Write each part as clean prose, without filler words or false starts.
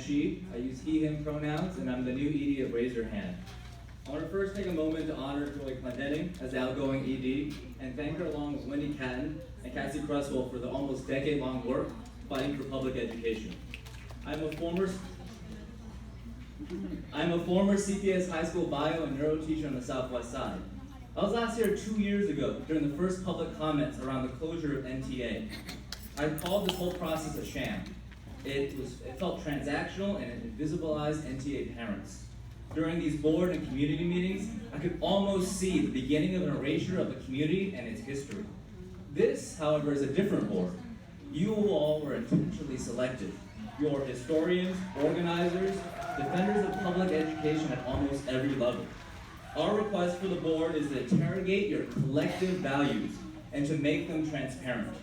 she. I use he, him pronouns, and I'm the new ED at Raise Your Hand. I want to first take a moment to honor Joy Clendenning as the outgoing ED, and thank her along with Wendy Catton and Cassie Cresswell for the almost decade-long work fighting for public education. I'm a former CPS high school bio and neuro teacher on the Southwest side. I was last here 2 years ago during the first public comments around the closure of NTA. I called this whole process a sham. It felt transactional and it invisibilized NTA parents. During these board and community meetings, I could almost see the beginning of an erasure of the community and its history. This, however, is a different board. You all were intentionally selected. You're historians, organizers, defenders of public education at almost every level. Our request for the board is to interrogate your collective values and to make them transparent.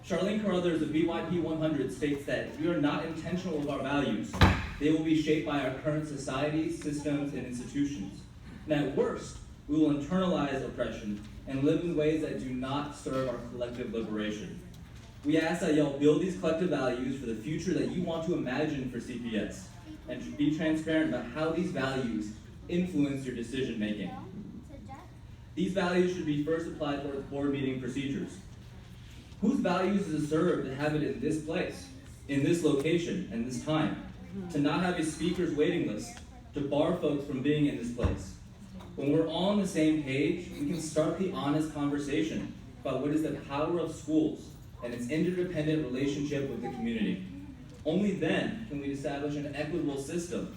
Charlene Carruthers of BYP 100 states that if we are not intentional with our values, they will be shaped by our current society, systems, and institutions. And at worst, we will internalize oppression and live in ways that do not serve our collective liberation. We ask that y'all build these collective values for the future that you want to imagine for CPS, and be transparent about how these values influence your decision making. These values should be first applied towards board meeting procedures. Whose values does it serve to have it in this place, in this location, and this time? To not have a speaker's waiting list, to bar folks from being in this place. When we're all on the same page, we can start the honest conversation about what is the power of schools and its interdependent relationship with the community. Only then can we establish an equitable system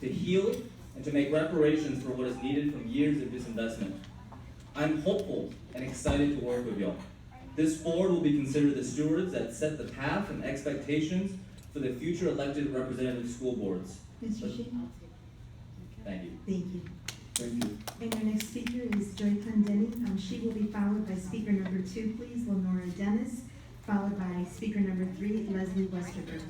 to heal and to make reparations for what is needed from years of disinvestment. I'm hopeful and excited to work with y'all. This board will be considered the stewards that set the path and expectations for the future elected representative school boards. Mr. Sheen? Thank you. Thank you. Thank you. And our next speaker is Joy Clendenning. She will be followed by speaker number 2, please, Lenora Dennis, followed by speaker number 3, Leslie Westerberg.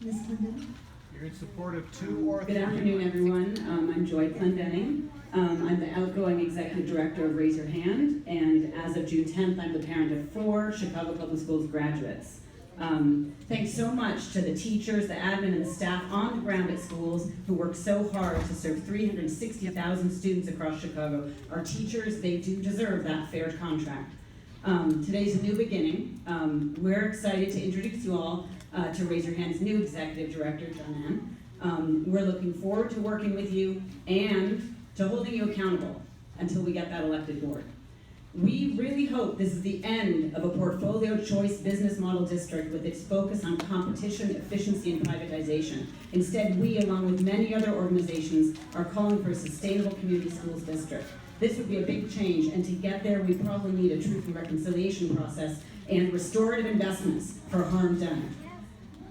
Ms. Clendenning? You're in support of 2 or 3. Good afternoon, everyone. I'm Joy Clendenning. I'm the outgoing executive director of Raise Your Hand, and as of June 10th, I'm the parent of 4 Chicago Public Schools graduates. Thanks so much to the teachers, the admin, and the staff on the ground at schools who work so hard to serve 360,000 students across Chicago. Our teachers, they do deserve that fair contract. Today's a new beginning. We're excited to introduce you all to Raise Your Hand's new executive director, John Ann. We're looking forward to working with you and to holding you accountable until we get that elected board. We really hope this is the end of a portfolio choice business model district with its focus on competition, efficiency, and privatization. Instead, we, along with many other organizations, are calling for a sustainable community schools district. This would be a big change, and to get there, we probably need a truth and reconciliation process and restorative investments for harm done.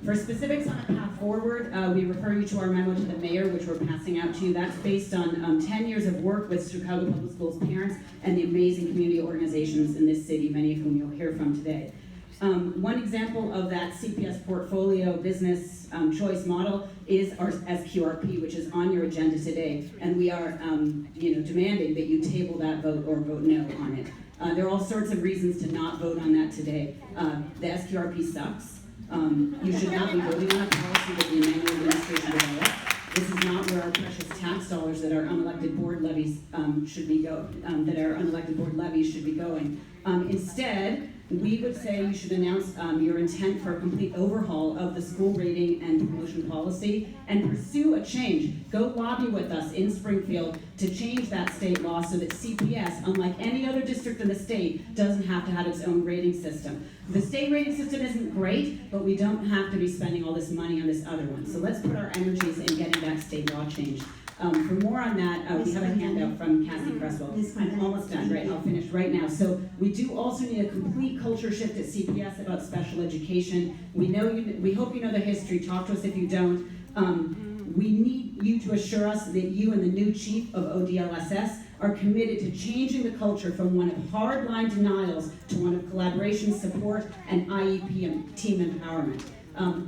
For specifics on a path forward, we refer you to our memo to the mayor, which we're passing out to you. That's based on 10 years of work with Chicago Public Schools parents and the amazing community organizations in this city, many of whom you'll hear from today. One example of that CPS portfolio business choice model is our SQRP, which is on your agenda today, and we are demanding that you table that vote or vote no on it. There are all sorts of reasons to not vote on that today. The SQRP sucks. You should not be voting on a policy that the Emanuel administration developed. This is not where our precious tax dollars that our unelected board levies should be going. Instead, we would say you should announce your intent for a complete overhaul of the school rating and promotion policy and pursue a change. Go lobby with us in Springfield to change that state law so that CPS, unlike any other district in the state, doesn't have to have its own rating system. The state rating system isn't great, but we don't have to be spending all this money on this other one. So let's put our energies in getting that state law changed. For more on that, we have a handout from Cassie Cresswell. I'm almost done, right? I'll finish right now. So we do also need a complete culture shift at CPS about special education. We hope you know the history. Talk to us if you don't. We need you to assure us that you and the new chief of ODLSS are committed to changing the culture from one of hardline denials to one of collaboration, support, and IEP and team empowerment.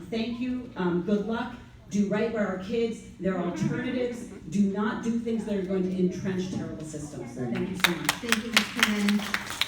Thank you. Good luck. Do right by our kids. There are alternatives. Do not do things that are going to entrench terrible systems. Thank you so much. Thank you, Ms. Clendenning.